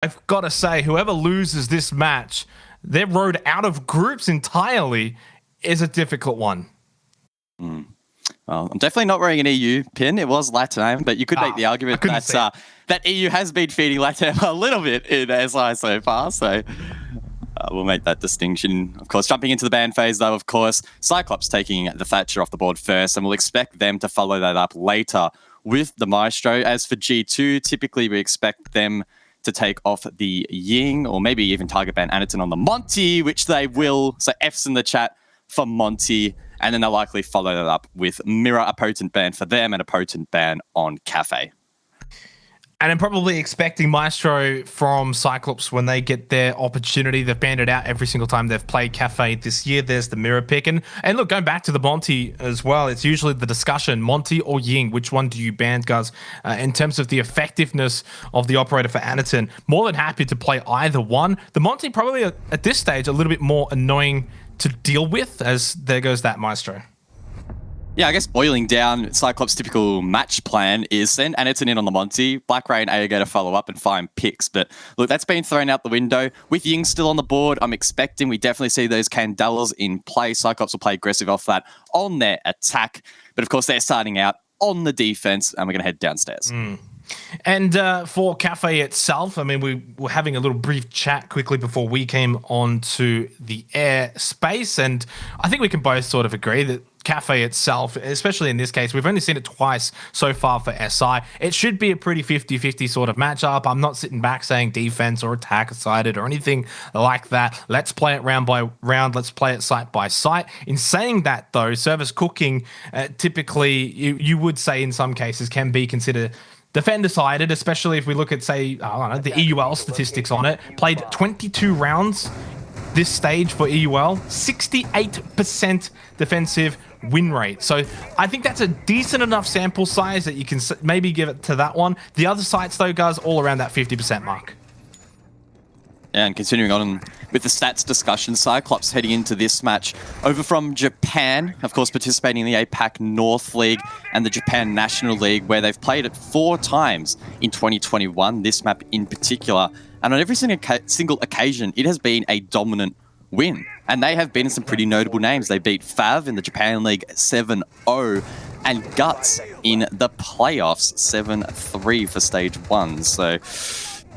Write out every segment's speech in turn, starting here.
I've got to say, whoever loses this match, their road out of groups entirely is a difficult one. Well, I'm definitely not wearing an EU pin. It was LATAM, but you could make the argument that EU has been feeding LATAM a little bit in SI so far. So we'll make that distinction. Of course, jumping into the ban phase, though, of course, Cyclops taking the Thatcher off the board first, and we'll expect them to follow that up later with the Maestro. As for G2, typically we expect them to take off the Ying, or maybe even target ban Anaton on the Monty, which they will. So F's in the chat for Monty. And then they'll likely follow that up with Mirror, a potent ban for them, and a potent ban on Cafe. And I'm probably expecting Maestro from Cyclops when they get their opportunity. They've banned it out every single time they've played Cafe this year. There's the mirror pick. And look, going back to the Monty as well, it's usually the discussion, Monty or Ying, which one do you ban, guys? In terms of the effectiveness of the operator for Anaton, more than happy to play either one. The Monty probably at this stage a little bit more annoying to deal with, as there goes that Maestro. Yeah, I guess boiling down, Cyclops' typical match plan is send Anaton in on the Monty, Black Ray and Aega to follow up and find picks. But look, that's been thrown out the window. With Ying still on the board, I'm expecting we definitely see those Candelas in play. Cyclops will play aggressive off that on their attack. But of course, they're starting out on the defense, and we're going to head downstairs. And for Cafe itself, I mean, we were having a little brief chat quickly before we came onto the air space, and I think we can both sort of agree that Cafe itself, especially in this case, we've only seen it twice so far for SI. It should be a pretty 50-50 sort of matchup. I'm not sitting back saying defense or attack sided or anything like that. Let's play it round by round. Let's play it site by site. In saying that, though, service cooking typically, you would say in some cases, can be considered defender-sided, especially if we look at, say, I don't know, the EUL statistics on it. Played 22 rounds this stage for EUL, 68% defensive win rate. So I think that's a decent enough sample size that you can maybe give it to that one. The other sites, though, guys, all around that 50% mark. And continuing on with the stats discussion, Cyclops heading into this match over from Japan, of course participating in the APAC North League and the Japan National League, where they've played it 4 times in 2021, this map in particular. And on every single occasion, it has been a dominant win. And they have been some pretty notable names. They beat Fav in the Japan League 7-0 and Guts in the playoffs 7-3 for stage 1. So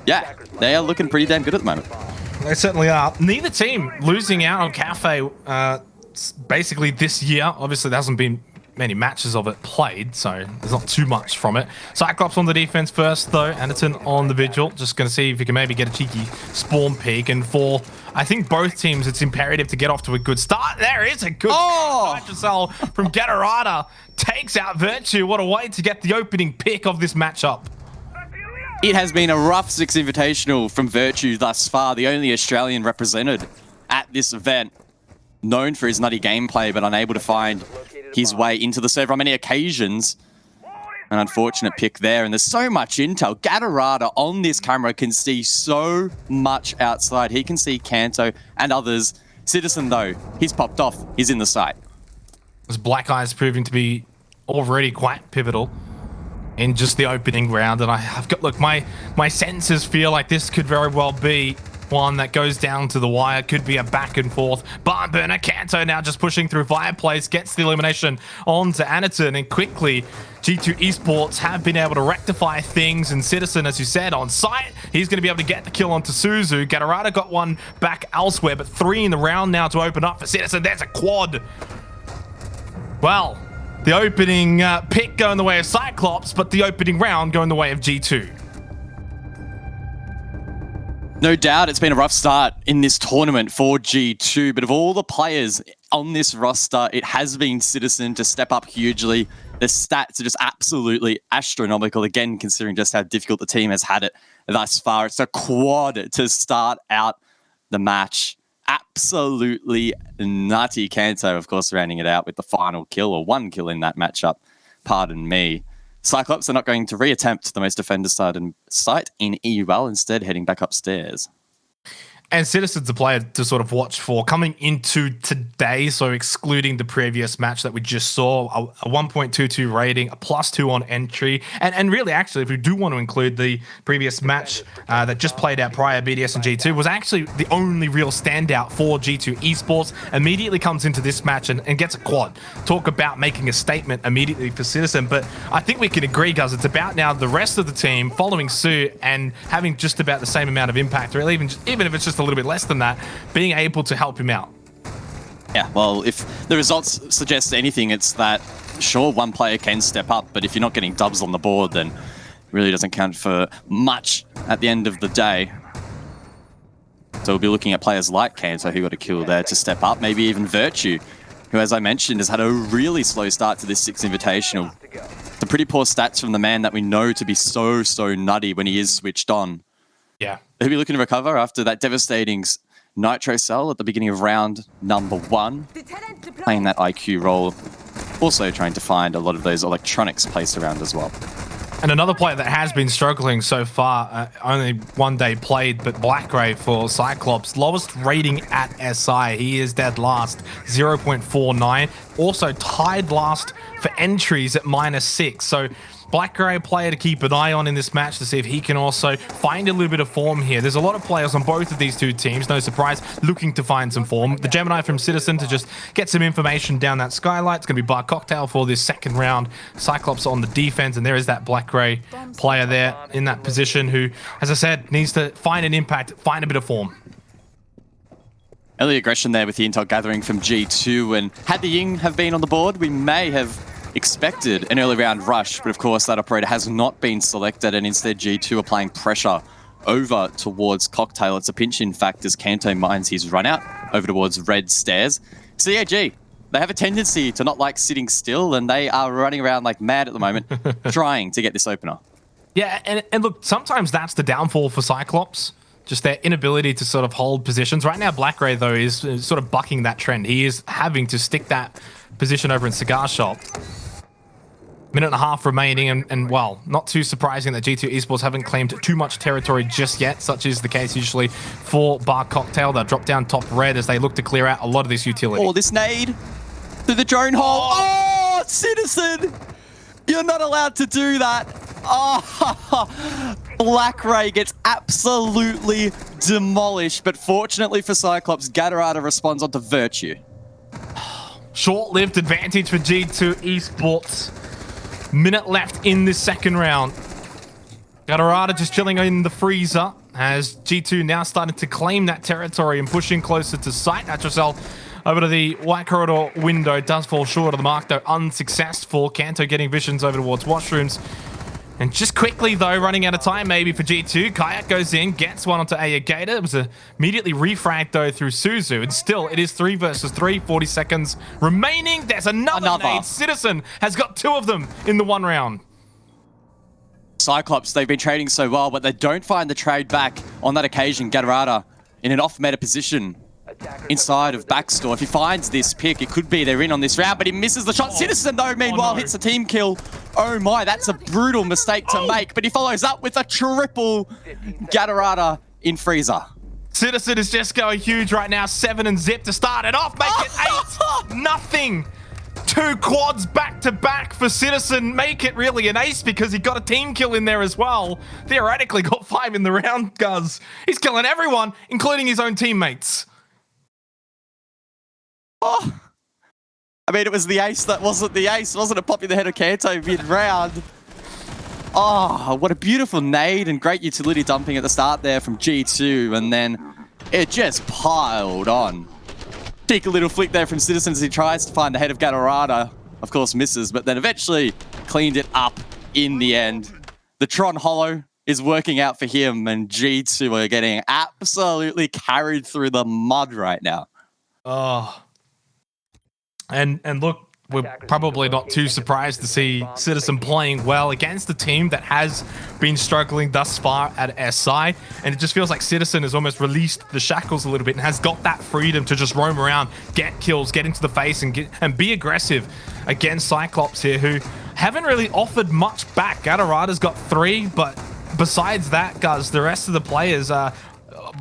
yeah, they are looking pretty damn good at the moment. They certainly are. Neither team losing out on Cafe basically this year. Obviously, there hasn't been many matches of it played, so there's not too much from it. Cyclops on the defense first, though. Anaton on the Vigil. Just going to see if you can maybe get a cheeky spawn pick. And for, I think, both teams, it's imperative to get off to a good start. There is a good Giselle from Gatorada. Takes out Virtue. What a way to get the opening pick of this matchup. It has been a rough Six Invitational from Virtue thus far, the only Australian represented at this event. Known for his nutty gameplay, but unable to find his way into the server on many occasions. An unfortunate pick there, and there's so much intel. Gatorada on this camera can see so much outside. He can see Kanto and others. Citizen, though, he's popped off. He's in the site. This Black Eyes proving to be already quite pivotal in just the opening round, and I've got, look, my senses feel like this could very well be one that goes down to the wire. Could be a back and forth barn burner. Kanto now just pushing through Fireplace, gets the elimination onto Anaton, and quickly G2 Esports have been able to rectify things, and Citizen, as you said, on site, he's going to be able to get the kill onto Suzu. Gatorada got one back elsewhere, but 3 in the round now to open up for Citizen. There's a quad. Well, the opening pick going the way of Cyclops, but the opening round going the way of G2. No doubt it's been a rough start in this tournament for G2, but of all the players on this roster, it has been Citizen to step up hugely. The stats are just absolutely astronomical, again, considering just how difficult the team has had it thus far. It's a quad to start out the match. Absolutely nutty. Kanto, of course, rounding it out with the final kill, or 1 kill in that matchup. Pardon me. Cyclops are not going to reattempt the most defender-sided site in EUL, instead heading back upstairs. And Citizen's a player to sort of watch for coming into today, so excluding the previous match that we just saw, a 1.22 rating, a +2 on entry, and really actually, if we do want to include the previous match that just played out prior, BDS and G2, was actually the only real standout for G2 Esports, immediately comes into this match and gets a quad. Talk about making a statement immediately for Citizen, but I think we can agree, guys, it's about now the rest of the team following suit and having just about the same amount of impact, or even if it's just a little bit less than that, being able to help him out. Yeah, well, if the results suggest anything, it's that, sure, one player can step up, but if you're not getting dubs on the board, then it really doesn't count for much at the end of the day. So we'll be looking at players like Kanto, who got a kill there, to step up, maybe even Virtue, who, as I mentioned, has had a really slow start to this Six Invitational. Some pretty poor stats from the man that we know to be so nutty when he is switched on. Yeah. He'll be looking to recover after that devastating Nitro cell at the beginning of round number 1. Playing that IQ role. Also trying to find a lot of those electronics placed around as well. And another player that has been struggling so far, only one day played, but Blackray for Cyclops. Lowest rating at SI. He is dead last, 0.49. Also tied last for entries at -6. So Blackray player to keep an eye on in this match to see if he can also find a little bit of form here. There's a lot of players on both of these two teams, no surprise, looking to find some form. The Gemini from Citizen to just get some information down that skylight. It's going to be Bar Cocktail for this second round. Cyclops on the defense, and there is that Blackray player there in that position who, as I said, needs to find an impact, find a bit of form. Early aggression there with the intel gathering from G2, and had the Ying have been on the board, we may have expected an early round rush, but of course that operator has not been selected, and instead G2 applying pressure over towards Cocktail. It's a pinch, in fact, as Kanto mines his run out over towards Red Stairs. CAG, they have a tendency to not like sitting still, and they are running around like mad at the moment, trying to get this opener. Yeah, and look, sometimes that's the downfall for Cyclops. Just their inability to sort of hold positions. Right now, Blackray, though, is sort of bucking that trend. He is having to stick that position over in Cigar Shop. Minute and a half remaining, and well, not too surprising that G2 Esports haven't claimed too much territory just yet. Such is the case usually for Bar Cocktail. They'll drop down top red as they look to clear out a lot of this utility. Oh, this nade through the drone hole. Oh, Citizen! You're not allowed to do that. Oh, Blackray gets absolutely demolished, but fortunately for Cyclops, Gatorada responds onto Virtue. Short-lived advantage for G2 Esports. Minute left in this second round. Gatorada just chilling in the freezer as G2 now starting to claim that territory and pushing closer to sight. Natracell over to the white corridor window. Does fall short of the mark, though unsuccessful. Kanto getting visions over towards washrooms. And just quickly, though, running out of time maybe for G2. Kayak goes in, gets one onto Ayagata. It was immediately refragged, though, through Suzu. And still, it is 3 versus 3, 40 seconds remaining. There's another nade. Citizen has got 2 of them in the 1 round. Cyclops, they've been trading so well, but they don't find the trade back on that occasion. Gatorada in an off-meta position inside of Backstore. If he finds this pick, it could be they're in on this round, but he misses the shot. Citizen, though, meanwhile, hits a team kill. Oh my, that's a brutal mistake to make, but he follows up with a triple. Gatorada in freezer. Citizen is just going huge right now. 7 and zip to start it off. Make it 8. Nothing. 2 quads back to back for Citizen. Make it really an ace because he got a team kill in there as well. Theoretically got 5 in the round, Guz. He's killing everyone, including his own teammates. Oh, I mean, it was the ace that wasn't the ace. Wasn't it popping the head of Kanto mid-round? Oh, what a beautiful nade and great utility dumping at the start there from G2, and then it just piled on. Take a little flick there from Citizen as he tries to find the head of Gatorada. Of course, misses, but then eventually cleaned it up in the end. The Tron Hollow is working out for him, and G2 are getting absolutely carried through the mud right now. Oh. And look, we're probably not too surprised to see Citizen playing well against a team that has been struggling thus far at SI. And it just feels like Citizen has almost released the shackles a little bit and has got that freedom to just roam around, get kills, get into the face, and be aggressive against Cyclops here, who haven't really offered much back. Gatorada's got 3, but besides that, guys, the rest of the players are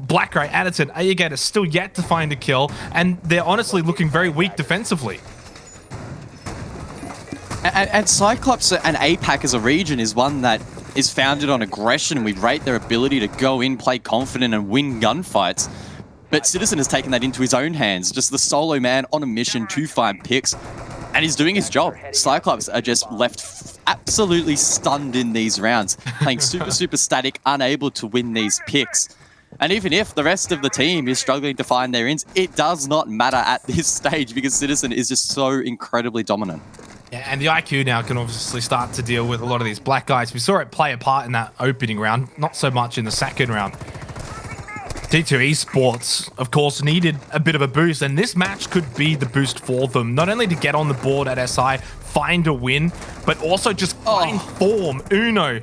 Black Ray, Addison, Aegator still yet to find a kill, and they're honestly looking very weak defensively. And Cyclops and APAC as a region is one that is founded on aggression, and we rate their ability to go in, play confident, and win gunfights. But Citizen has taken that into his own hands, just the solo man on a mission to find picks, and he's doing his job. Cyclops are just left absolutely stunned in these rounds, playing super static, unable to win these picks. And even if the rest of the team is struggling to find their ins, it does not matter at this stage because Citizen is just so incredibly dominant. Yeah, and the IQ now can obviously start to deal with a lot of these black guys. We saw it play a part in that opening round, not so much in the second round. G2 Esports, of course, needed a bit of a boost, and this match could be the boost for them. Not only to get on the board at SI, find a win, but also just find form. Uno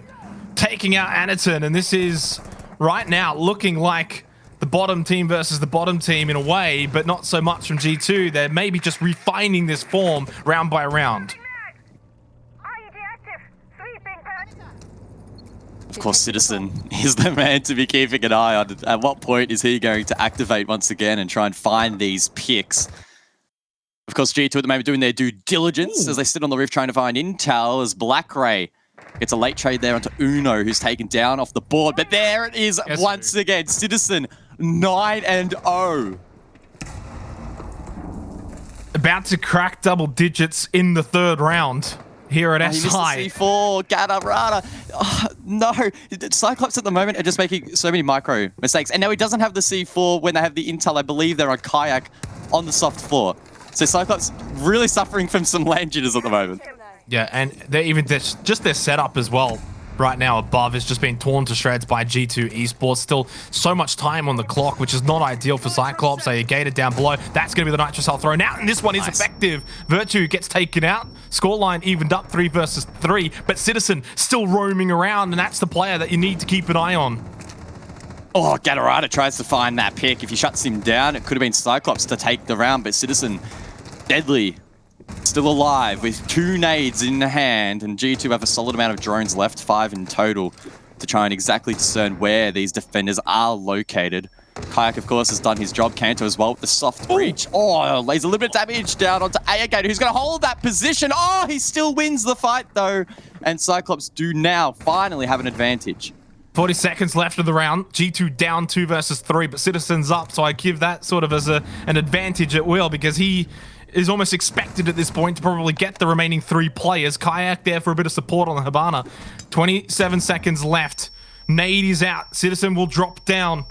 taking out Anaton, and this is right now looking like the bottom team versus the bottom team in a way, but not so much from G2. They're maybe just refining this form round by round. Of course, Citizen is the man to be keeping an eye on. At what point is he going to activate once again and try and find these picks? Of course, G2 at the moment doing their due diligence as they sit on the roof trying to find intel as Black Ray gets a late trade there onto Uno, who's taken down off the board. But there it is once again. Citizen 9-0. About to crack double digits in the third round here at SI. C4, Gadarada. Oh, no. Cyclops at the moment are just making so many micro mistakes. And now he doesn't have the C4 when they have the intel. I believe they're on Kayak on the soft floor. So Cyclops really suffering from some land jitters at the moment. Yeah, and they're even just their setup as well right now above is just being torn to shreds by G2 Esports. Still so much time on the clock, which is not ideal for Cyclops. They gated down below. That's going to be the Nitro Cell thrown out, and this one is effective. Virtue gets taken out. Scoreline evened up 3 versus 3, but Citizen still roaming around, and that's the player that you need to keep an eye on. Oh, Gadarada tries to find that pick. If he shuts him down, it could have been Cyclops to take the round, but Citizen, deadly, still alive with 2 nades in the hand, and G2 have a solid amount of drones left, 5 in total, to try and exactly discern where these defenders are located. Kayak, of course, has done his job. Kanto as well with the soft breach. Oh, lays a little bit of damage down onto Aegator, who's going to hold that position. Oh, he still wins the fight, though. And Cyclops do now finally have an advantage. 40 seconds left of the round. G2 down 2 versus 3, but Citizen's up, so I give that sort of as an advantage at will, because he is almost expected at this point to probably get the remaining 3 players. Kayak there for a bit of support on the Habana. 27 seconds left. Nade is out. Citizen will drop down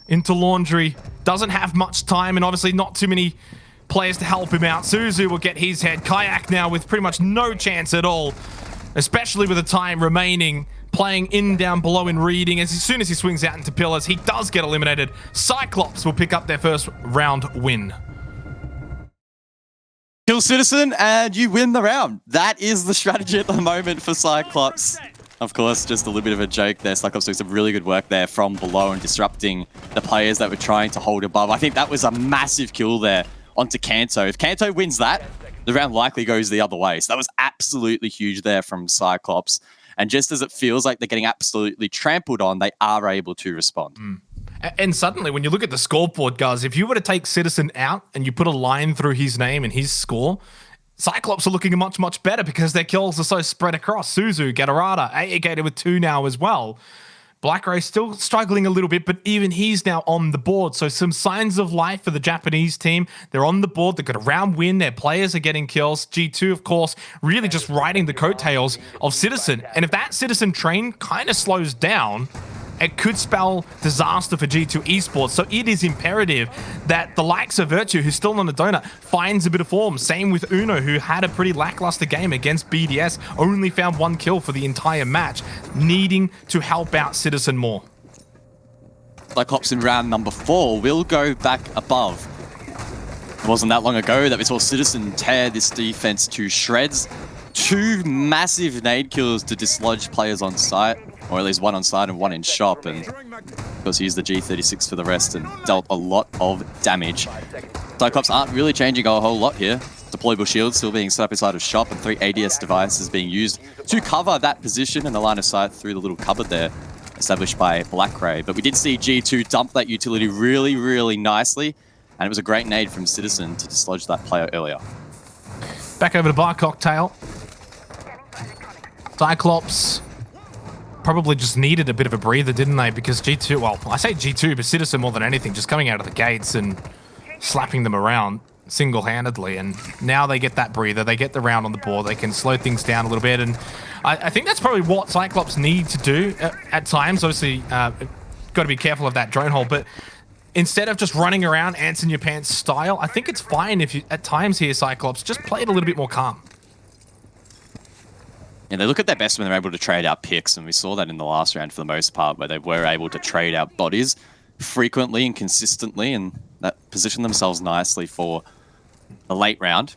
into Laundry. Doesn't have much time, and obviously not too many players to help him out. Suzu will get his head. Kayak now with pretty much no chance at all, especially with the time remaining. Playing in down below and reading. As soon as he swings out into pillars, he does get eliminated. Cyclops will pick up their first round win. Kill Citizen and you win the round. That is the strategy at the moment for Cyclops. Of course, just a little bit of a joke there. Cyclops doing some really good work there from below and disrupting the players that were trying to hold above. I think that was a massive kill there onto Kanto. If Kanto wins that, the round likely goes the other way. So that was absolutely huge there from Cyclops. And just as it feels like they're getting absolutely trampled on, they are able to respond. And suddenly, when you look at the scoreboard, guys, if you were to take Citizen out and you put a line through his name and his score, Cyclops are looking much, much better because their kills are so spread across. Suzu, Gadarada, Aegator with 2 now as well. Black Ray still struggling a little bit, but even he's now on the board. So some signs of life for the Japanese team. They're on the board. They've got a round win. Their players are getting kills. G2, of course, really just riding the coattails of Citizen. And if that Citizen train kind of slows down, it could spell disaster for G2 Esports. So it is imperative that the likes of Virtue, who's still on the donut, finds a bit of form. Same with Uno, who had a pretty lackluster game against BDS, only found 1 kill for the entire match, needing to help out Citizen more. Cyclops in round number 4 will go back above. It wasn't that long ago that we saw Citizen tear this defense to shreds. 2 massive nade kills to dislodge players on site, or at least 1 on site and 1 in shop, and of course he used the G36 for the rest and dealt a lot of damage. Cyclops aren't really changing a whole lot here. Deployable shields still being set up inside of shop, and 3 ADS devices being used to cover that position and the line of sight through the little cupboard there. established by Blackray. But we did see G2 dump that utility really, really nicely, and it was a great nade from Citizen to dislodge that player earlier. Back over to Bar Cocktail. Cyclops probably just needed a bit of a breather, didn't they? Because G2, well, I say G2, but Citizen more than anything, just coming out of the gates and slapping them around single-handedly. And now they get that breather, they get the round on the board, they can slow things down a little bit. And I think that's probably what Cyclops need to do at times. Obviously, got to be careful of that drone hole, but instead of just running around ants in your pants style, I think it's fine if you, at times here, Cyclops, just play it a little bit more calm. Yeah, they look at their best when they're able to trade out picks, and we saw that in the last round for the most part, where they were able to trade out bodies frequently and consistently, and that positioned themselves nicely for the late round.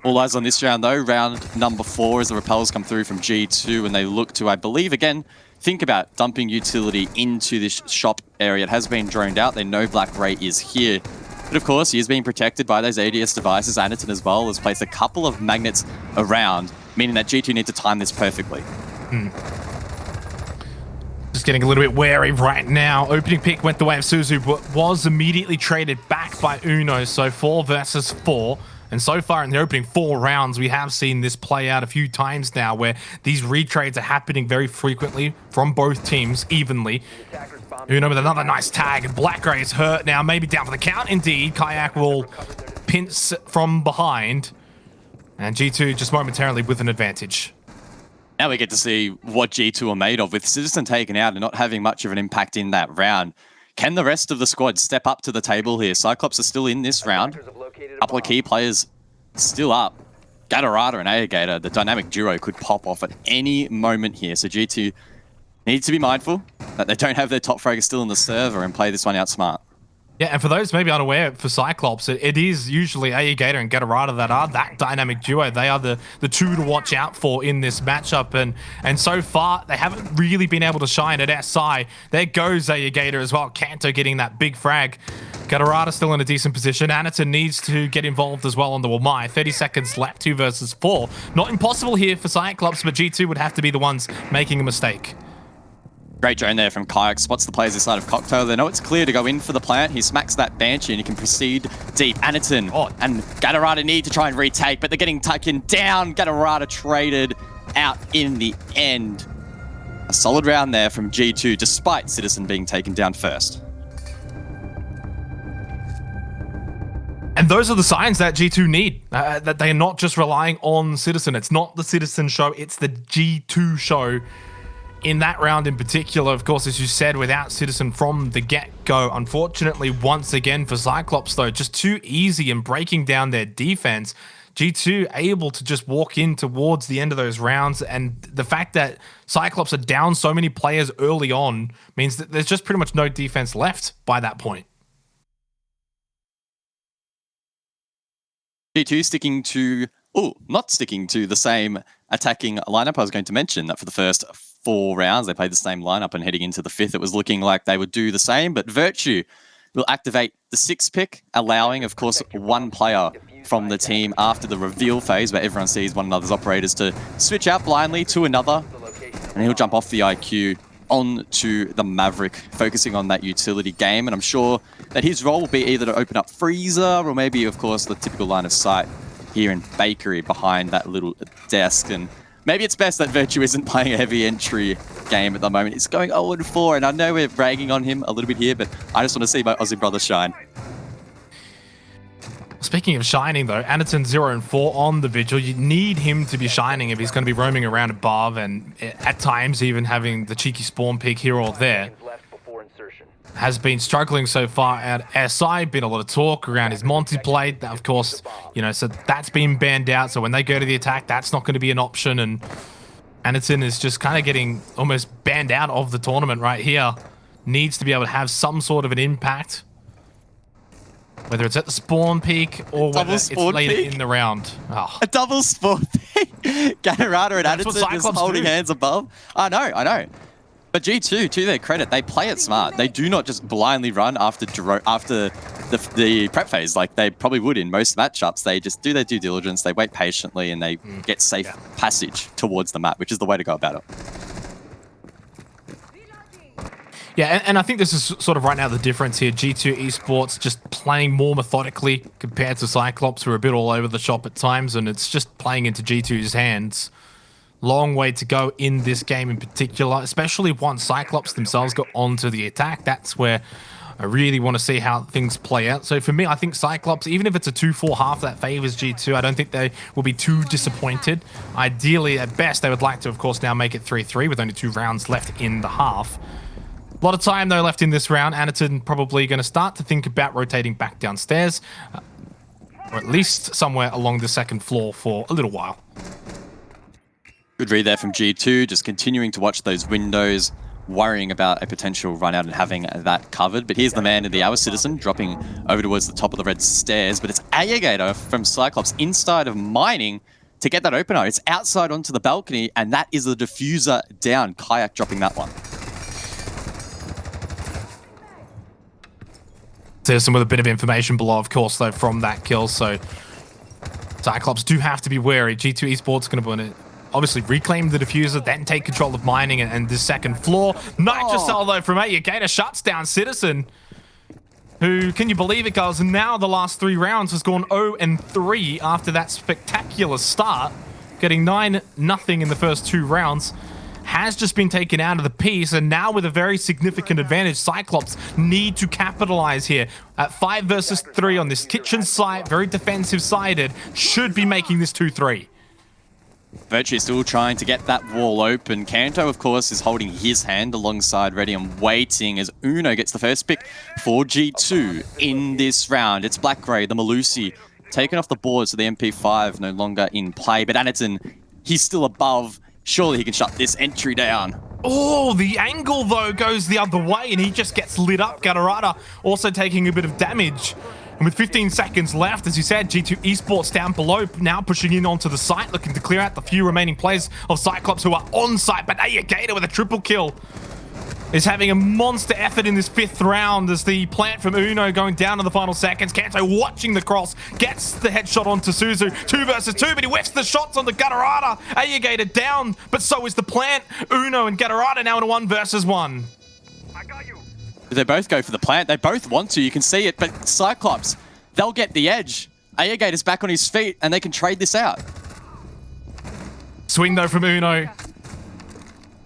All eyes on this round, though. Round number 4 as the repels come through from G2, and they look to, I believe, again, think about dumping utility into this shop area. It has been droned out. They know Blackray is here. But of course, he is being protected by those ADS devices. Anaton as well has placed a couple of magnets around, meaning that G2 need to time this perfectly. Just getting a little bit wary right now. Opening pick went the way of Suzu, but was immediately traded back by Uno. So 4 versus 4. And so far in the opening 4 rounds, we have seen this play out a few times now, where these retrades are happening very frequently from both teams evenly. Uno with another nice tag, and Blackray is hurt now, maybe down for the count indeed. Kayak will pinch from behind, and G2 just momentarily with an advantage. Now we get to see what G2 are made of, with Citizen taken out and not having much of an impact in that round. Can the rest of the squad step up to the table here? Cyclops are still in this round. A couple of key players still up. Gatorada and Alligator, the dynamic duo, could pop off at any moment here. So G2 needs to be mindful that they don't have their top fragger still in the server and play this one out smart. Yeah, and for those maybe unaware, for Cyclops, it is usually Alligator and Gatorada that are that dynamic duo. They are the two to watch out for in this matchup, and so far, they haven't really been able to shine at SI. There goes Alligator as well. Kanto getting that big frag. Gatorada still in a decent position. Anaton needs to get involved as well on the Wamai. 30 seconds left, 2 versus 4. Not impossible here for Cyclops, but G2 would have to be the ones making a mistake. Great drone there from Kayak, spots the players this side of Cocktail. They know it's clear to go in for the plant. He smacks that Banshee and he can proceed deep. Anaton and Gatorada need to try and retake, but they're getting taken down. Gatorada traded out in the end. A solid round there from G2, despite Citizen being taken down first. And those are the signs that G2 need, that they are not just relying on Citizen. It's not the Citizen show, it's the G2 show. In that round in particular, of course, as you said, without Citizen from the get-go. Unfortunately, once again for Cyclops, though, just too easy in breaking down their defense. G2 able to just walk in towards the end of those rounds, and the fact that Cyclops are down so many players early on means that there's just pretty much no defense left by that point. G2 sticking to, not sticking to the same attacking lineup. I was going to mention that for the first 4 rounds, they played the same lineup, and heading into the 5th, it was looking like they would do the same, but Virtue will activate the 6th pick, allowing, of course, 1 player from the team after the reveal phase, where everyone sees one another's operators, to switch out blindly to another, and he'll jump off the IQ onto the Maverick, focusing on that utility game, and I'm sure that his role will be either to open up Freezer, or maybe, of course, the typical line of sight here in Bakery behind that little desk. And maybe it's best that Virtue isn't playing a heavy entry game at the moment. It's going 0-4, and I know we're ragging on him a little bit here, but I just want to see my Aussie brother shine. Speaking of shining, though, Anaton 0-4 on the Vigil. You need him to be shining if he's going to be roaming around above, and at times even having the cheeky spawn pick here or there. Has been struggling so far at SI, been a lot of talk around his Monty play. Of course, you know, so that's been banned out. So when they go to the attack, that's not going to be an option. And Anaton is just kind of getting almost banned out of the tournament right here. Needs to be able to have some sort of an impact. Whether it's at the spawn peak or whether it's later in the round. Oh. A double spawn peak. Gatorada and Anaton just holding hands above. I know. But G2, to their credit, they play it smart. They do not just blindly run after the prep phase like they probably would in most matchups. They just do their due diligence, they wait patiently, and they get safe passage towards the map, which is the way to go about it. Yeah, and I think this is sort of right now the difference here. G2 Esports just playing more methodically compared to Cyclops, who are a bit all over the shop at times, and it's just playing into G2's hands. Long way to go in this game in particular, especially once Cyclops themselves go onto the attack. That's where I really want to see how things play out. So for me, I think Cyclops, even if it's a 2-4 half that favors G2, I don't think they will be too disappointed. Ideally, at best, they would like to, of course, now make it 3-3 with only 2 rounds left in the half. A lot of time, though, left in this round. Anaton probably going to start to think about rotating back downstairs, or at least somewhere along the second floor for a little while. Good read there from G2, just continuing to watch those windows, worrying about a potential run out and having that covered. But here's the man in the Hour Citizen dropping over towards the top of the red stairs. But it's Alligator from Cyclops inside of Mining to get that opener. It's outside onto the balcony, and that is the diffuser down. Kayak dropping that one. There's some other bit of information below, of course, though, from that kill. So Cyclops do have to be wary. G2 Esports going to win it. Obviously reclaim the diffuser, then take control of Mining and the second floor. Nitrocell, though, from Gator shuts down Citizen, who, can you believe it, guys, now the last 3 rounds has gone 0-3 after that spectacular start, getting 9-0 in the first 2 rounds. Has just been taken out of the piece, and now with a very significant advantage, Cyclops need to capitalize here. At 5 versus 3 on this kitchen site, very defensive-sided, should be making this 2-3. Virtue still trying to get that wall open. Kanto, of course, is holding his hand alongside ready and waiting as Uno gets the first pick for G2 in this round. It's Blackray, the Malusi, taken off the board, so the MP5 no longer in play. But Anaton, he's still above. Surely he can shut this entry down. Oh, the angle, though, goes the other way, and he just gets lit up. Gatorada also taking a bit of damage. And with 15 seconds left, as you said, G2 Esports down below, now pushing in onto the site, looking to clear out the few remaining players of Cyclops who are on site. But Gator with a triple kill is having a monster effort in this 5th round as the plant from Uno going down in the final seconds. Kanto watching the cross, gets the headshot onto Suzu. 2 versus 2, but he whiffs the shots onto Gatorada. Gator down, but so is the plant. Uno and Gatorada now in a 1 versus 1. I got you. They both go for the plant. They both want to. You can see it. But Cyclops, they'll get the edge. Gator's back on his feet, and they can trade this out. Swing, though, from Uno.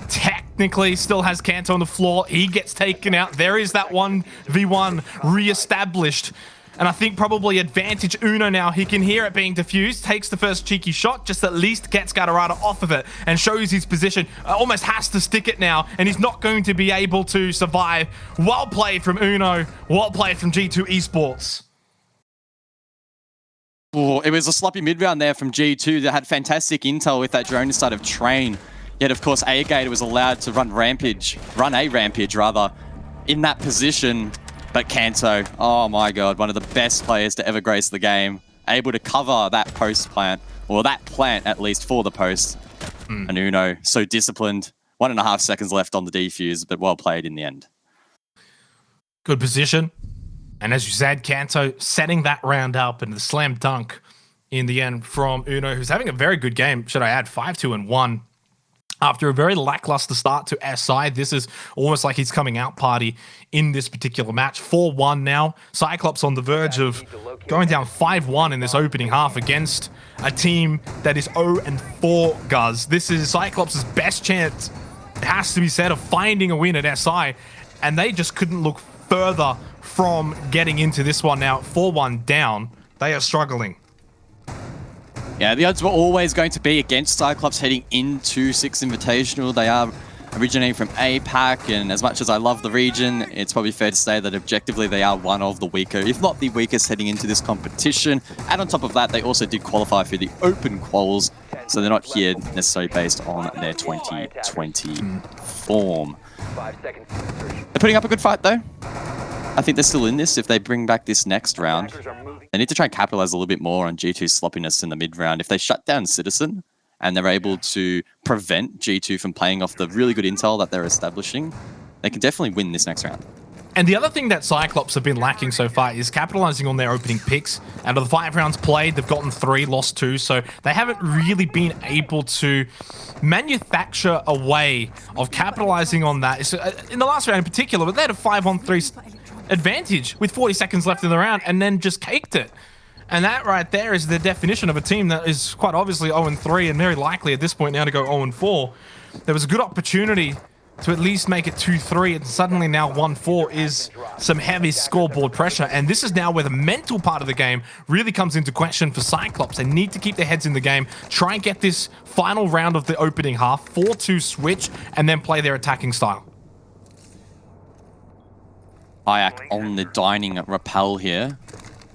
Technically, still has Kanto on the floor. He gets taken out. There is that 1v1 re-established. And I think probably advantage Uno now. He can hear it being diffused, takes the first cheeky shot, just at least gets Gatorada off of it and shows his position. Almost has to stick it now, and he's not going to be able to survive. Well played from Uno, well played from G2 Esports. Oh, it was a sloppy mid-round there from G2 that had fantastic intel with that drone inside of Train. Yet, of course, Gator was allowed to run a rampage, in that position. But Kanto, oh my god, one of the best players to ever grace the game. Able to cover that post plant, or that plant at least for the post. And Uno, so disciplined. 1.5 seconds left on the defuse, but well played in the end. Good position. And as you said, Kanto setting that round up and the slam dunk in the end from Uno, who's having a very good game, should I add, 5-2-1. After a very lackluster start to SI, this is almost like his coming out party in this particular match. 4-1 now. Cyclops on the verge of going down 5-1 in this opening half against a team that is 0-4, Guz. This is Cyclops' best chance, it has to be said, of finding a win at SI, and they just couldn't look further from getting into this one now. 4-1 down. They are struggling. Yeah, the odds were always going to be against Cyclops heading into Six Invitational. They are originating from APAC, and as much as I love the region, it's probably fair to say that objectively they are one of the weaker, if not the weakest, heading into this competition. And on top of that, they also did qualify for the Open Quals, so they're not here necessarily based on their 2020 form. They're putting up a good fight, though. I think they're still in this if they bring back this next round. They need to try and capitalize a little bit more on G2's sloppiness in the mid-round. If they shut down Citizen and they're able to prevent G2 from playing off the really good intel that they're establishing, they can definitely win this next round. And the other thing that Cyclops have been lacking so far is capitalizing on their opening picks. Out of the 5 rounds played, they've gotten 3, lost 2, so they haven't really been able to manufacture a way of capitalizing on that. In the last round in particular, but they had a 5-on-3 advantage with 40 seconds left in the round and then just caked it. And that right there is the definition of a team that is quite obviously 0-3 and very likely at this point now to go 0-4. There was a good opportunity to at least make it 2-3, and suddenly now 1-4 is some heavy scoreboard pressure. And this is now where the mental part of the game really comes into question for Cyclops. They need to keep their heads in the game, try and get this final round of the opening half, 4-2 switch, and then play their attacking style. Kayak on the dining rappel here.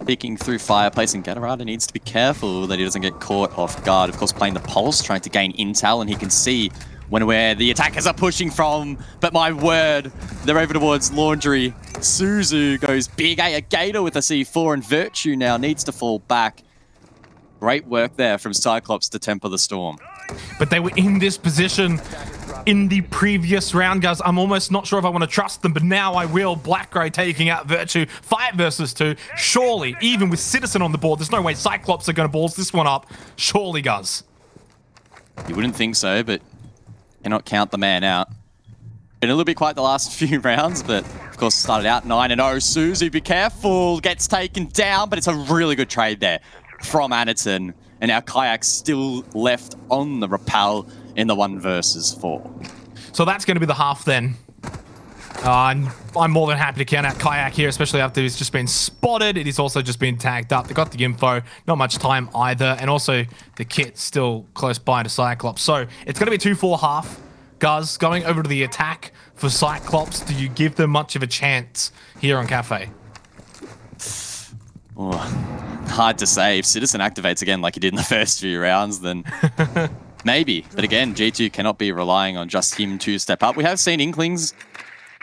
Peeking through fireplace, and Gatorada needs to be careful that he doesn't get caught off guard. Of course, playing the pulse, trying to gain intel, and he can see where the attackers are pushing from. But my word, they're over towards Laundry. Suzu goes big. A Gator with a C4, and Virtue now needs to fall back. Great work there from Cyclops to temper the storm. But they were in this position in the previous round, guys. I'm almost not sure if I want to trust them, but now I will. Black Grey taking out Virtue. 5 versus 2. Surely, even with Citizen on the board, there's no way Cyclops are going to balls this one up. Surely, guys. You wouldn't think so, but cannot count the man out. Been a little bit quiet the last few rounds, but of course started out 9-0. Suzu, be careful, gets taken down, but it's a really good trade there from Aniton. And now Kayak's still left on the rappel in the 1 versus 4. So that's going to be the half then. I'm more than happy to count out Kayak here, especially after he's just been spotted. It is also just been tagged up. They got the info, not much time either. And also the kit's still close by to Cyclops. So it's going to be 2-4 half. Guz, going over to the attack for Cyclops. Do you give them much of a chance here on Cafe? Oh, hard to say. If Citizen activates again like he did in the first few rounds, then maybe. But again, G2 cannot be relying on just him to step up. We have seen inklings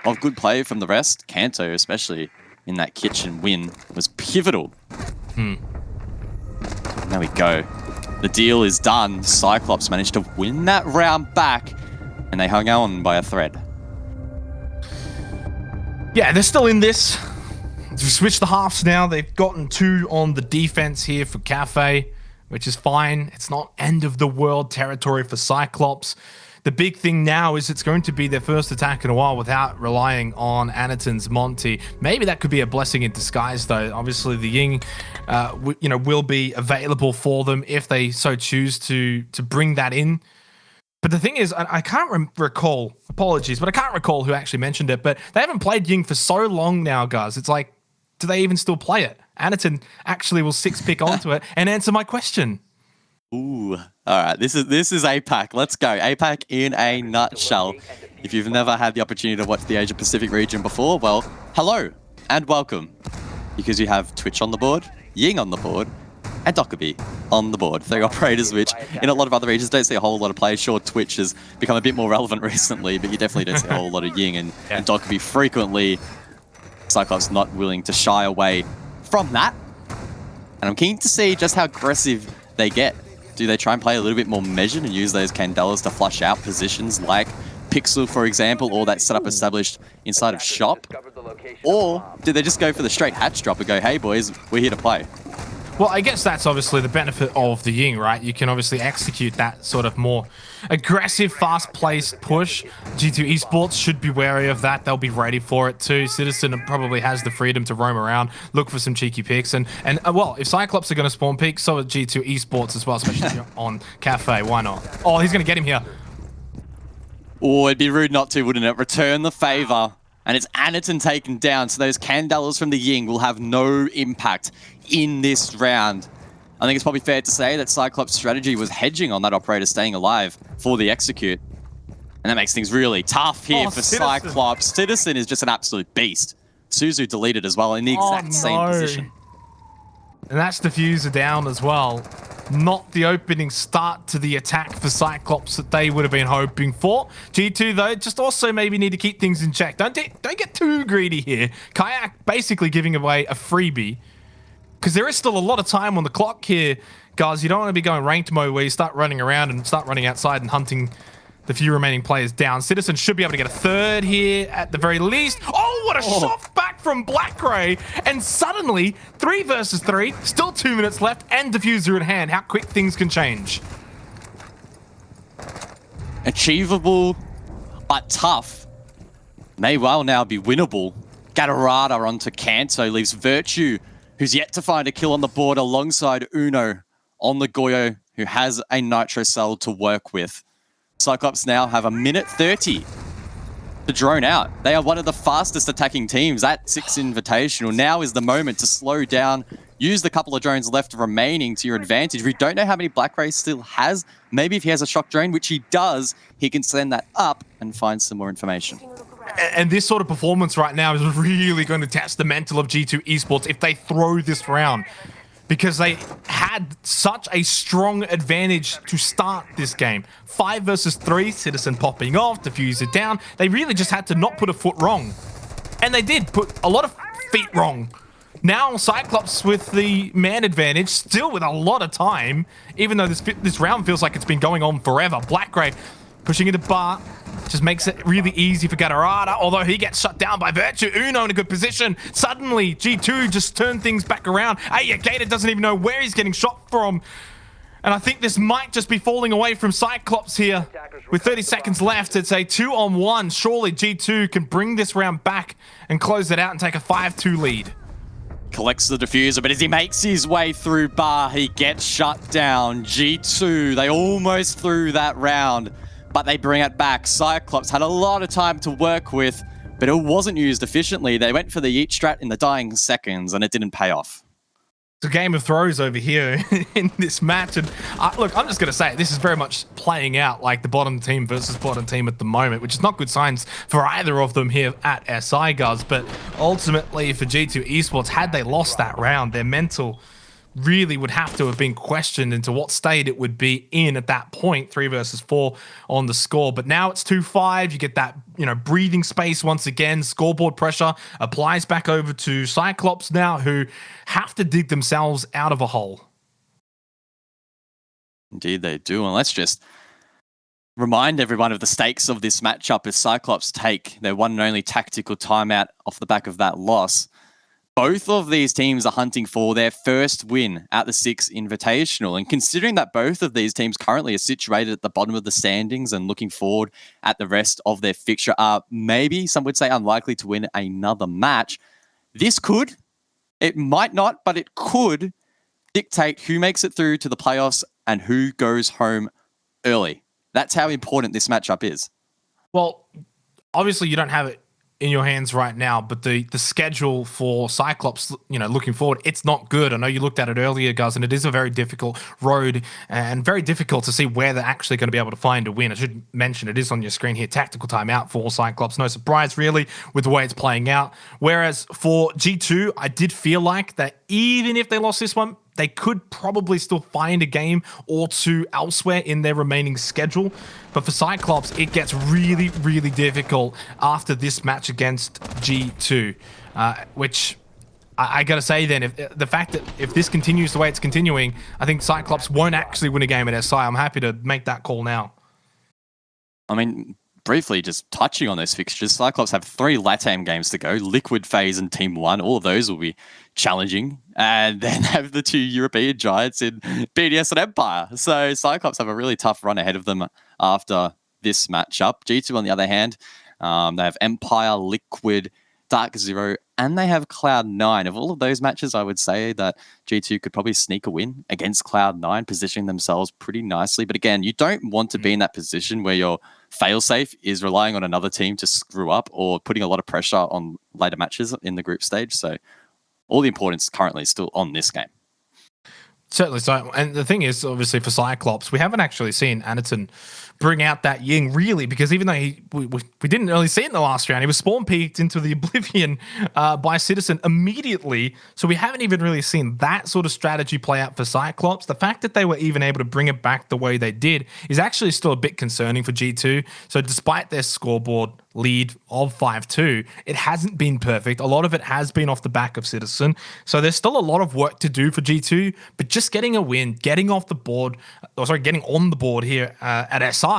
of good play from the rest. Kanto, especially in that kitchen win, was pivotal. There we go. The deal is done. Cyclops managed to win that round back, and they hung on by a thread. Yeah, they're still in this. To switch the halves now. They've gotten 2 on the defense here for Cafe, which is fine. It's not end of the world territory for Cyclops. The big thing now is it's going to be their first attack in a while without relying on Aniton's Monty. Maybe that could be a blessing in disguise, though. Obviously, the Ying, will be available for them if they so choose to bring that in. But the thing is, I can't recall. Apologies, but I can't recall who actually mentioned it. But they haven't played Ying for so long now, guys. It's like, do they even still play it? Aniton actually will 6-pick onto it and answer my question. Ooh, all right. This is APAC. Let's go. APAC in a nutshell. If you've never had the opportunity to watch the Asia Pacific region before, well, hello and welcome. Because you have Twitch on the board, Ying on the board, and Dokkaebi on the board. 3 operators, which in a lot of other regions don't see a whole lot of play. Sure, Twitch has become a bit more relevant recently, but you definitely don't see a whole lot of Ying and Dokkaebi frequently. Cyclops not willing to shy away from that. And I'm keen to see just how aggressive they get. Do they try and play a little bit more measured and use those Candelas to flush out positions like Pixel, for example, or that setup established inside of Shop? Or do they just go for the straight hatch drop and go, hey boys, we're here to play? Well, I guess that's obviously the benefit of the Ying, right? You can obviously execute that sort of more aggressive, fast-paced push. G2 Esports should be wary of that. They'll be ready for it too. Citizen probably has the freedom to roam around, look for some cheeky picks. And well, if Cyclops are going to spawn pick, so are G2 Esports as well, especially on Cafe. Why not? Oh, he's going to get him here. Oh, it'd be rude not to, wouldn't it? Return the favor. And it's Aniton taken down, so those Candelas from the Ying will have no impact in this round. I think it's probably fair to say that Cyclops' strategy was hedging on that operator staying alive for the execute. And that makes things really tough here for Citizen. Cyclops. Citizen is just an absolute beast. Suzu deleted as well in the exact same position. And that's Diffuser down as well. Not the opening start to the attack for Cyclops that they would have been hoping for. G2, though, just also maybe need to keep things in check. Don't get too greedy here. Kayak basically giving away a freebie. Because there is still a lot of time on the clock here, guys. You don't want to be going ranked mode where you start running around and start running outside and hunting the few remaining players down. Citizen should be able to get a third here at the very least. Oh, what a shot back from Blackray. And suddenly, 3 versus 3, still 2 minutes left, and diffuser in hand. How quick things can change. Achievable, but tough. May well now be winnable. Gatorada onto Kanto leaves Virtue, who's yet to find a kill on the board, alongside Uno on the Goyo, who has a Nitro Cell to work with. Cyclops now have 1:30 to drone out. They are one of the fastest attacking teams at Six Invitational. Now is the moment to slow down, use the couple of drones left remaining to your advantage. We don't know how many Blackray still has. Maybe if he has a shock drone, which he does, he can send that up and find some more information. And this sort of performance right now is really going to test the mental of G2 Esports if they throw this round. Because they had such a strong advantage to start this game. 5 versus 3, Citizen popping off, diffuser down. They really just had to not put a foot wrong. And they did put a lot of feet wrong. Now Cyclops with the man advantage, still with a lot of time, even though this round feels like it's been going on forever. Blackray pushing into Bar, just makes it really easy for Gatorada, although he gets shut down by Virtue. Uno in a good position. Suddenly, G2 just turned things back around. Gator doesn't even know where he's getting shot from. And I think this might just be falling away from Cyclops here. With 30 seconds left, it's a 2-on-1. Surely G2 can bring this round back and close it out and take a 5-2 lead. Collects the diffuser, but as he makes his way through Bar, he gets shut down. G2, they almost threw that round, but they bring it back. Cyclops had a lot of time to work with, but it wasn't used efficiently. They went for the yeet strat in the dying seconds, and it didn't pay off. It's a game of throws over here in this match. And look, I'm just going to say, this is very much playing out like the bottom team versus bottom team at the moment, which is not good signs for either of them here at SI Guys. But ultimately for G2 Esports, had they lost that round, their mental really would have to have been questioned into what state it would be in at that point. 3 versus 4 on the score, but now it's 2-5. You get that, breathing space once again. Scoreboard pressure applies back over to Cyclops now, who have to dig themselves out of a hole. Indeed they do, and let's just remind everyone of the stakes of this matchup as Cyclops take their one and only tactical timeout off the back of that loss. Both of these teams are hunting for their first win at the Six Invitational. And considering that both of these teams currently are situated at the bottom of the standings and looking forward at the rest of their fixture, are maybe some would say unlikely to win another match, this could, it might not, but it could dictate who makes it through to the playoffs and who goes home early. That's how important this matchup is. Well, obviously you don't have it in your hands right now, but the schedule for Cyclops, looking forward, it's not good. I know you looked at it earlier, guys, and it is a very difficult road and very difficult to see where they're actually going to be able to find a win. I should mention it is on your screen here, tactical timeout for Cyclops. No surprise, really, with the way it's playing out. Whereas for G2, I did feel like that even if they lost this one, they could probably still find a game or two elsewhere in their remaining schedule. But for Cyclops, it gets really, really difficult after this match against G2, which I got to say then, if the fact that if this continues the way it's continuing, I think Cyclops won't actually win a game at SI. I'm happy to make that call now. I mean, briefly just touching on those fixtures, Cyclops have 3 LATAM games to go, Liquid, FaZe, and Team 1. All of those will be challenging. And then have the 2 European giants in BDS and Empire. So Cyclops have a really tough run ahead of them after this matchup. G2, on the other hand, they have Empire, Liquid, Dark Zero, and they have Cloud9. Of all of those matches, I would say that G2 could probably sneak a win against Cloud9, positioning themselves pretty nicely. But again, you don't want to be in that position where your failsafe is relying on another team to screw up or putting a lot of pressure on later matches in the group stage. So all the importance currently is still on this game. Certainly so. And the thing is, obviously, for Cyclops, we haven't actually seen Anaton bring out that Ying, really, because even though we didn't really see it in the last round, he was spawn peeked into the Oblivion by Citizen immediately. So we haven't even really seen that sort of strategy play out for Cyclops. The fact that they were even able to bring it back the way they did is actually still a bit concerning for G2. So despite their scoreboard lead of 5-2, it hasn't been perfect. A lot of it has been off the back of Citizen. So there's still a lot of work to do for G2, but just getting a win, getting on the board here at SI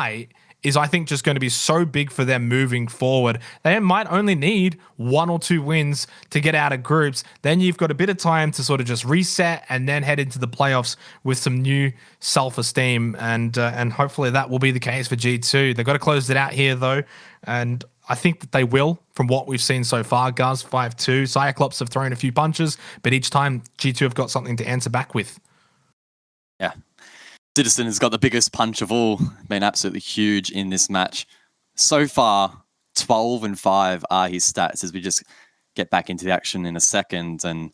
is, I think, just going to be so big for them moving forward. They might only need 1 or 2 wins to get out of groups. Then you've got a bit of time to sort of just reset and then head into the playoffs with some new self-esteem. And hopefully that will be the case for G2. They've got to close it out here, though. And I think that they will, from what we've seen so far. Guz 5-2. Cyclops have thrown a few punches, but each time G2 have got something to answer back with. Yeah. Citizen has got the biggest punch of all, been absolutely huge in this match. So far, 12-5 are his stats, as we just get back into the action in a second. And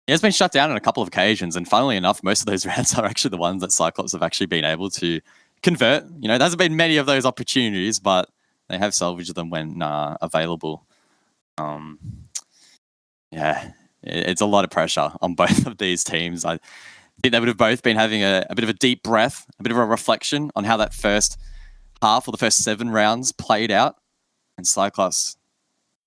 he has been shut down on a couple of occasions. And funnily enough, most of those rounds are actually the ones that Cyclops have actually been able to convert. You know, there hasn't been many of those opportunities, but they have salvaged them when available. Yeah, it's a lot of pressure on both of these teams. I think they would have both been having a bit of a deep breath, a bit of a reflection on how that first half or the first 7 rounds played out. And Cyclops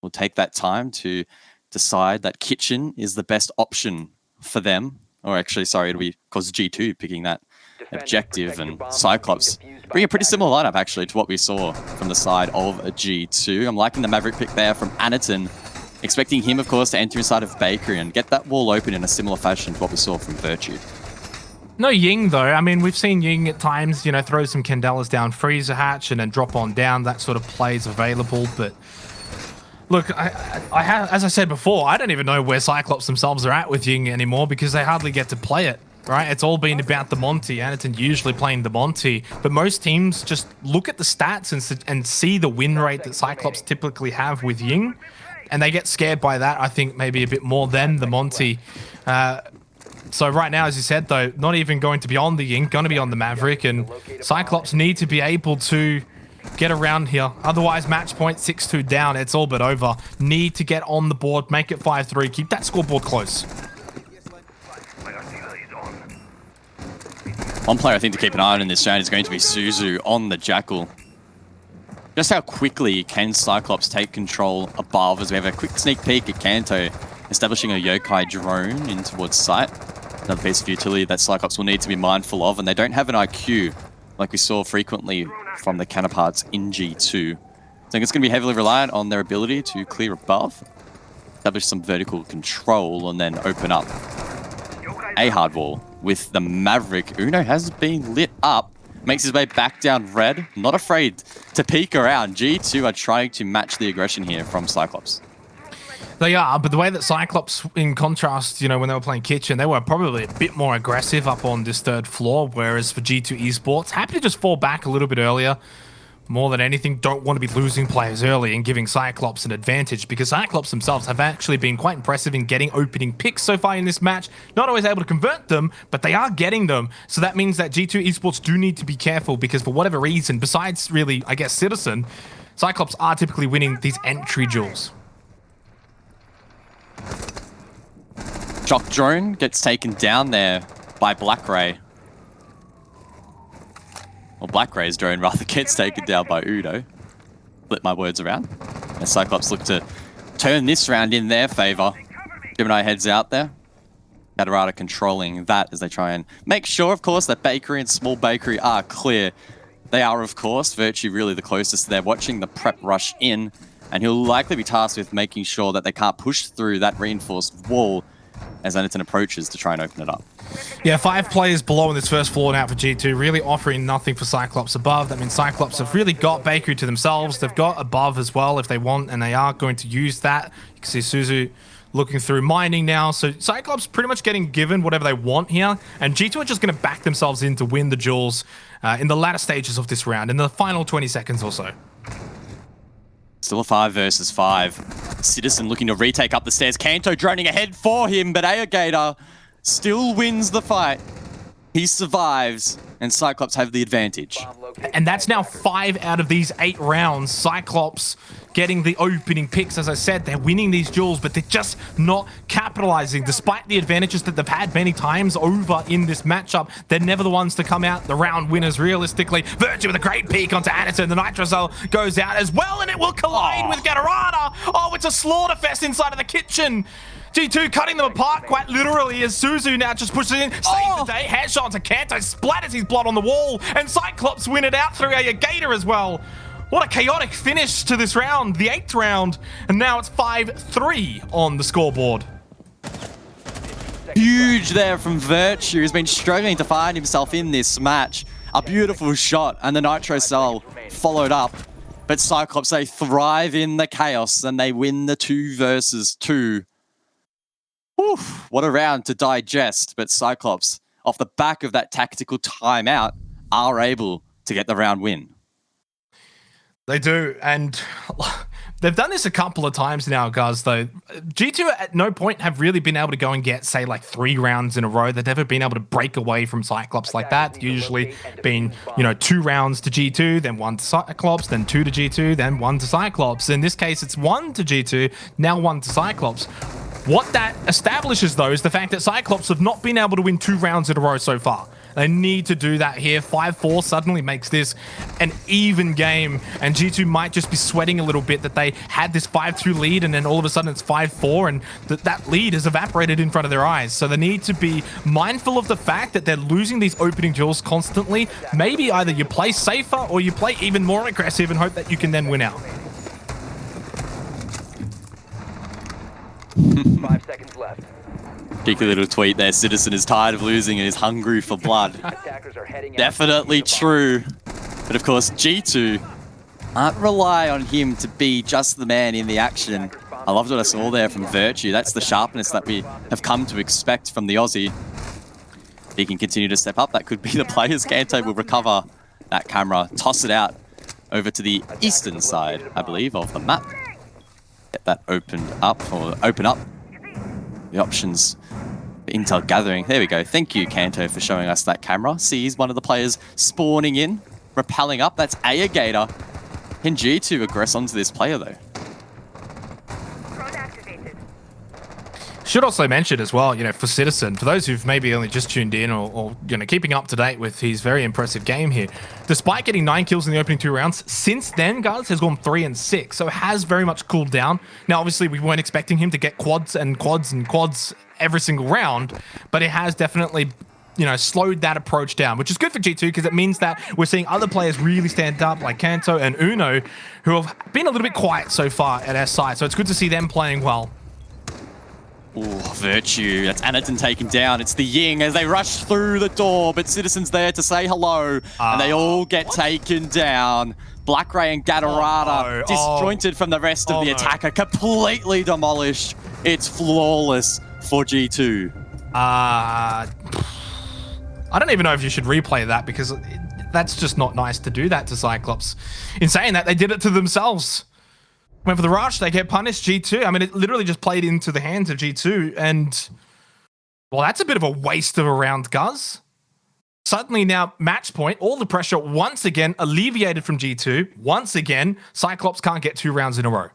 will take that time to decide that Kitchen is the best option for them. Or actually, sorry, it'll be, of course, G2 picking that objective, and Cyclops bring a pretty similar lineup, actually, to what we saw from the side of a G2. I'm liking the Maverick pick there from Anaton, expecting him, of course, to enter inside of Bakery and get that wall open in a similar fashion to what we saw from Virtue. No Ying, though. I mean, we've seen Ying at times, you know, throw some Candelas down Freezer Hatch and then drop on down. That sort of play is available. But look, I have, as I said before, I don't even know where Cyclops themselves are at with Ying anymore because they hardly get to play it, right? It's all been about the Monty. Anaton usually playing the Monty. But most teams just look at the stats and see the win rate that Cyclops typically have with Ying. And they get scared by that, I think, maybe a bit more than the Monty. So right now, as you said, though, not even going to be on the Ying, going to be on the Maverick, and Cyclops need to be able to get around here. Otherwise, match point 6-2 down, it's all but over. Need to get on the board, make it 5-3, keep that scoreboard close. One player I think to keep an eye on in this round is going to be Suzu on the Jackal. Just how quickly can Cyclops take control above, as we have a quick sneak peek at Kanto establishing a Yokai drone in towards site. Another piece of utility that Cyclops will need to be mindful of, and they don't have an IQ like we saw frequently from the counterparts in G2. I think it's going to be heavily reliant on their ability to clear above, establish some vertical control, and then open up a hard wall with the Maverick. Uno has been lit up, makes his way back down red, not afraid to peek around. G2 are trying to match the aggression here from Cyclops. They are, but the way that Cyclops, in contrast, you know, when they were playing Kitchen, they were probably a bit more aggressive up on this 3rd floor, whereas for G2 Esports, happy to just fall back a little bit earlier. More than anything, don't want to be losing players early and giving Cyclops an advantage, because Cyclops themselves have actually been quite impressive in getting opening picks so far in this match. Not always able to convert them, but they are getting them. So that means that G2 Esports do need to be careful, because for whatever reason, besides really, I guess, Citizen, Cyclops are typically winning these entry duels. Shock drone gets taken down there by Black Ray. Or Black Ray's drone rather gets taken down by Udo. Flip my words around. And Cyclops look to turn this round in their favor. Gemini heads out there. Catarata controlling that as they try and make sure, of course, that Bakery and Small Bakery are clear. They are, of course, Virtue really the closest. They're watching the prep rush in, and he'll likely be tasked with making sure that they can't push through that reinforced wall as Anaton approaches to try and open it up. Yeah, 5 players below in this first floor now for G2, really offering nothing for Cyclops above. That means Cyclops have really got Bakery to themselves. They've got above as well if they want, and they are going to use that. You can see Suzu looking through mining now. So Cyclops pretty much getting given whatever they want here, and G2 are just going to back themselves in to win the duels in the latter stages of this round, in the final 20 seconds or so. Still a 5 versus 5. Citizen looking to retake up the stairs. Kanto droning ahead for him, but Aegator still wins the fight. He survives, and Cyclops have the advantage. And that's now 5 out of these 8 rounds. Cyclops getting the opening picks. As I said, they're winning these duels, but they're just not capitalizing. Despite the advantages that they've had many times over in this matchup, they're never the ones to come out the round winners, realistically. Virtue with a great peek onto Anaton. The Nitro Cell goes out as well, and it will collide with Gatorada. Oh, it's a slaughter fest inside of the Kitchen. G2 cutting them apart quite literally as Suzu now just pushes in, saves the day, headshot onto Kanto, splatters his blood on the wall, and Cyclops win it out through a Gator as well. What a chaotic finish to this round, the 8th round, and now it's 5-3 on the scoreboard. Huge there from Virtue, who's been struggling to find himself in this match. A beautiful shot, and the Nitro Cell followed up. But Cyclops, they thrive in the chaos, and they win the 2 versus 2. Oof, what a round to digest. But Cyclops, off the back of that tactical timeout, are able to get the round win. They do, and they've done this a couple of times now, guys, though. G2 at no point have really been able to go and get, say, like 3 rounds in a row. They've never been able to break away from Cyclops like that. Usually been, 2 rounds to G2, then 1 to Cyclops, then 2 to G2, then 1 to Cyclops. In this case, it's 1 to G2, now 1 to Cyclops. What that establishes, though, is the fact that Cyclops have not been able to win 2 rounds in a row so far. They need to do that here. 5-4 suddenly makes this an even game, and G2 might just be sweating a little bit that they had this 5-2 lead, and then all of a sudden it's 5-4, and that lead has evaporated in front of their eyes. So they need to be mindful of the fact that they're losing these opening duels constantly. Maybe either you play safer or you play even more aggressive and hope that you can then win out. 5 seconds left. Cheeky little tweet there. Citizen is tired of losing and is hungry for blood. Definitely true. But of course, G2 aren't rely on him to be just the man in the action. I loved what I saw there from Virtue. That's the sharpness that we have come to expect from the Aussie. He can continue to step up. That could be the players. Kanto will recover that camera, toss it out over to the eastern side, I believe, of the map. Get that opened up, or open up the options. Intel gathering. There we go. Thank you, Kanto, for showing us that camera. Sees one of the players spawning in, rappelling up. That's a Gator. Can G2 aggress onto this player, though? Should also mention as well, for Citizen, for those who've maybe only just tuned in or keeping up to date with his very impressive game here, despite getting 9 kills in the opening 2 rounds, since then, guys, has gone 3 and 6, so it has very much cooled down. Now, obviously, we weren't expecting him to get quads and quads and quads every single round, but it has definitely, slowed that approach down, which is good for G2 because it means that we're seeing other players really stand up, like Kanto and Uno, who have been a little bit quiet so far at our side, so it's good to see them playing well. Oh, Virtue. That's Anaton taken down. It's the Ying as they rush through the door, but Citizen's there to say hello, and they all get taken down. Black Ray and Gatorada disjointed from the rest of the attacker, completely demolished. It's flawless for G2. I don't even know if you should replay that because that's just not nice to do that to Cyclops. In saying that, they did it to themselves. Went for the rush, they get punished, G2. I mean, it literally just played into the hands of G2, and, well, that's a bit of a waste of a round, Guz. Suddenly now, match point, all the pressure once again alleviated from G2. Once again, Cyclops can't get 2 rounds in a row.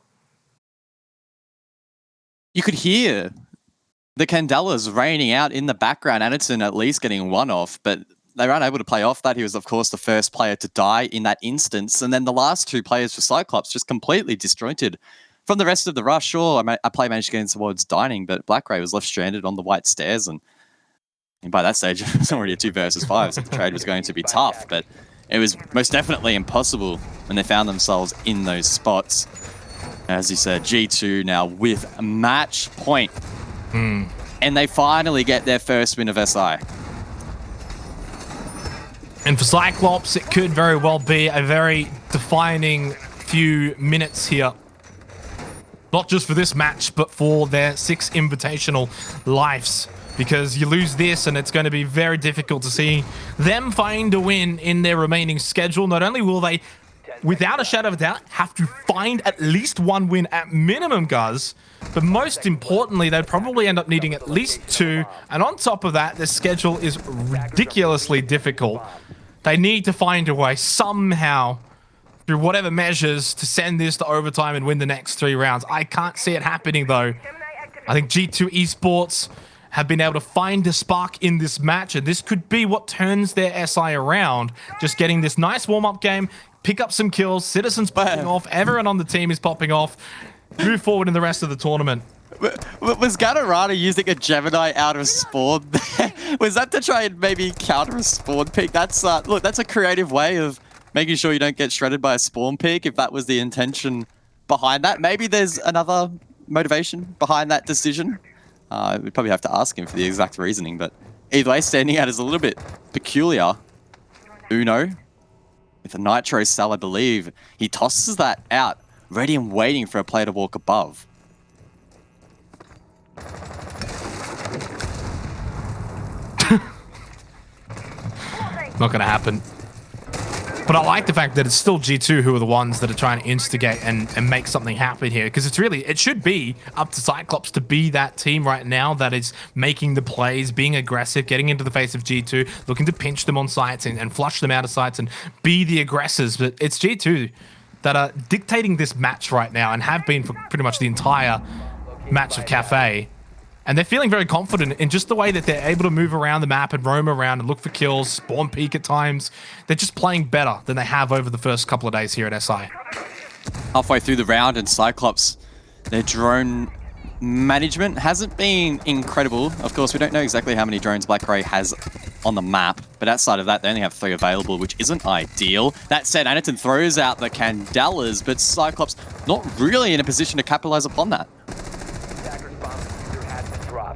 You could hear the Candelas raining out in the background. Anderson at least getting 1 off, but they were unable to play off that. He was, of course, the first player to die in that instance. And then the last 2 players for Cyclops just completely disjointed from the rest of the rush. Sure, a play managed to get in towards Dining, but Black Ray was left stranded on the white stairs. And by that stage, it was already a 2 versus 5, so the trade was going to be tough. But it was most definitely impossible when they found themselves in those spots. As you said, G2 now with match point. And they finally get their first win of SI. And for Cyclops, it could very well be a very defining few minutes here. Not just for this match, but for their Six Invitational lives. Because you lose this, and it's going to be very difficult to see them find a win in their remaining schedule. Not only will they, without a shadow of a doubt, have to find at least 1 win at minimum, guys, but most importantly, they'd probably end up needing at least 2. And on top of that, the schedule is ridiculously difficult. They need to find a way somehow, through whatever measures, to send this to overtime and win the next 3 rounds. I can't see it happening, though. I think G2 Esports have been able to find a spark in this match, and this could be what turns their SI around. Just getting this nice warm-up game, pick up some kills, Citizens popping off, everyone on the team is popping off, move forward in the rest of the tournament. Was Gatorada using a Gemini out of spawn? Was that to try and maybe counter a spawn pick? That's look, that's a creative way of making sure you don't get shredded by a spawn pick. If that was the intention behind that, maybe there's another motivation behind that decision. We'd probably have to ask him for the exact reasoning, but either way, standing out is a little bit peculiar. Uno with a nitro cell, I believe. He tosses that out, ready and waiting for a player to walk above. Not going to happen. But I like the fact that it's still G2 who are the ones that are trying to instigate and make something happen here. Because it should be up to Cyclops to be that team right now that is making the plays, being aggressive, getting into the face of G2, looking to pinch them on sites and flush them out of sites and be the aggressors. But it's G2 that are dictating this match right now and have been for pretty much the entire match of Cafe. And they're feeling very confident in just the way that they're able to move around the map and roam around and look for kills, spawn peek at times. They're just playing better than they have over the first couple of days here at SI. Halfway through the round, and Cyclops, their drone management hasn't been incredible. Of course, we don't know exactly how many drones Black Ray has on the map, but outside of that, they only have 3 available, which isn't ideal. That said, Anaton throws out the Candelas, but Cyclops not really in a position to capitalize upon that.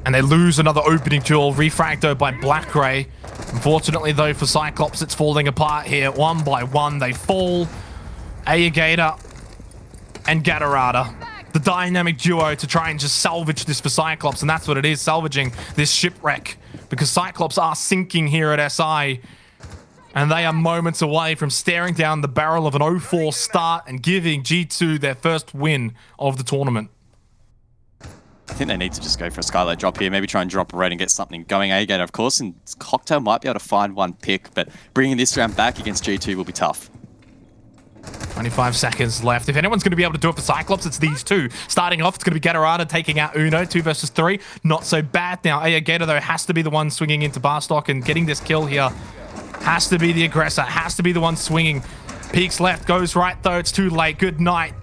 And they lose another opening duel, refracto by Black Ray. Unfortunately, though, for Cyclops, it's falling apart here. One by one, they fall. Gator and Gatorada, the dynamic duo to try and just salvage this for Cyclops, and that's what it is, salvaging this shipwreck, because Cyclops are sinking here at SI, and they are moments away from staring down the barrel of an 0-4 start and giving G2 their first win of the tournament. I think they need to just go for a Skylight drop here, maybe try and drop a raid and get something going. Gator, of course, and Cocktail might be able to find one pick, but bringing this round back against G2 will be tough. 25 seconds left. If anyone's going to be able to do it for Cyclops, it's these two. Starting off, it's going to be Gatorada taking out Uno, 2 versus 3. Not so bad now. Gator, though, has to be the one swinging into Barstock and getting this kill here. Has to be the aggressor. Has to be the one swinging. Peeks left, goes right, though. It's too late. Good night.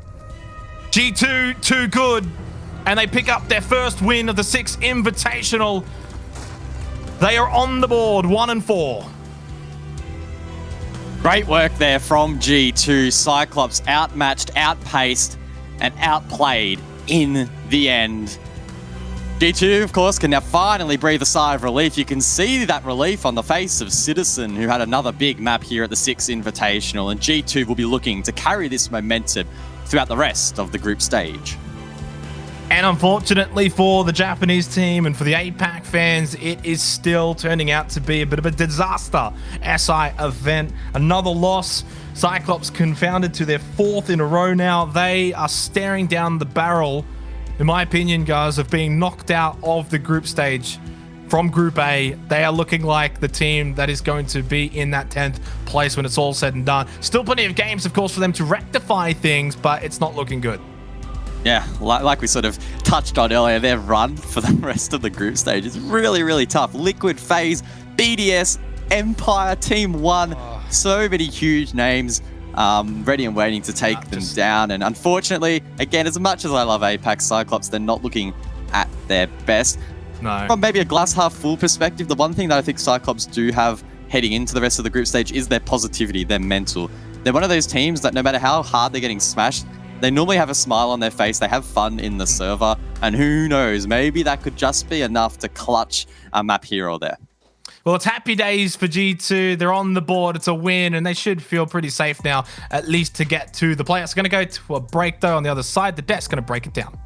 G2, too good. And they pick up their first win of the Six Invitational. They are on the board, 1-4. Great work there from G2. Cyclops outmatched, outpaced, and outplayed in the end. G2, of course, can now finally breathe a sigh of relief. You can see that relief on the face of Citizen, who had another big map here at the Six Invitational. And G2 will be looking to carry this momentum throughout the rest of the group stage. And unfortunately for the Japanese team and for the APAC fans, it is still turning out to be a bit of a disaster SI event. Another loss. Cyclops confounded to their 4th in a row now. They are staring down the barrel, in my opinion, guys, of being knocked out of the group stage from Group A. They are looking like the team that is going to be in that 10th place when it's all said and done. Still plenty of games, of course, for them to rectify things, but it's not looking good. Yeah, like we sort of touched on earlier, their run for the rest of the group stage is really, really tough. Liquid, FaZe, BDS, Empire, Team 1, so many huge names ready and waiting to take them down. And unfortunately, again, as much as I love APAC, Cyclops, they're not looking at their best. No. From maybe a glass half full perspective, the one thing that I think Cyclops do have heading into the rest of the group stage is their positivity, their mental. They're one of those teams that no matter how hard they're getting smashed, they normally have a smile on their face. They have fun in the server. And who knows, maybe that could just be enough to clutch a map here or there. Well, it's happy days for G2. They're on the board. It's a win, and they should feel pretty safe now, at least to get to the playoffs. Going to go to a break, though, on the other side. The desk going to break it down.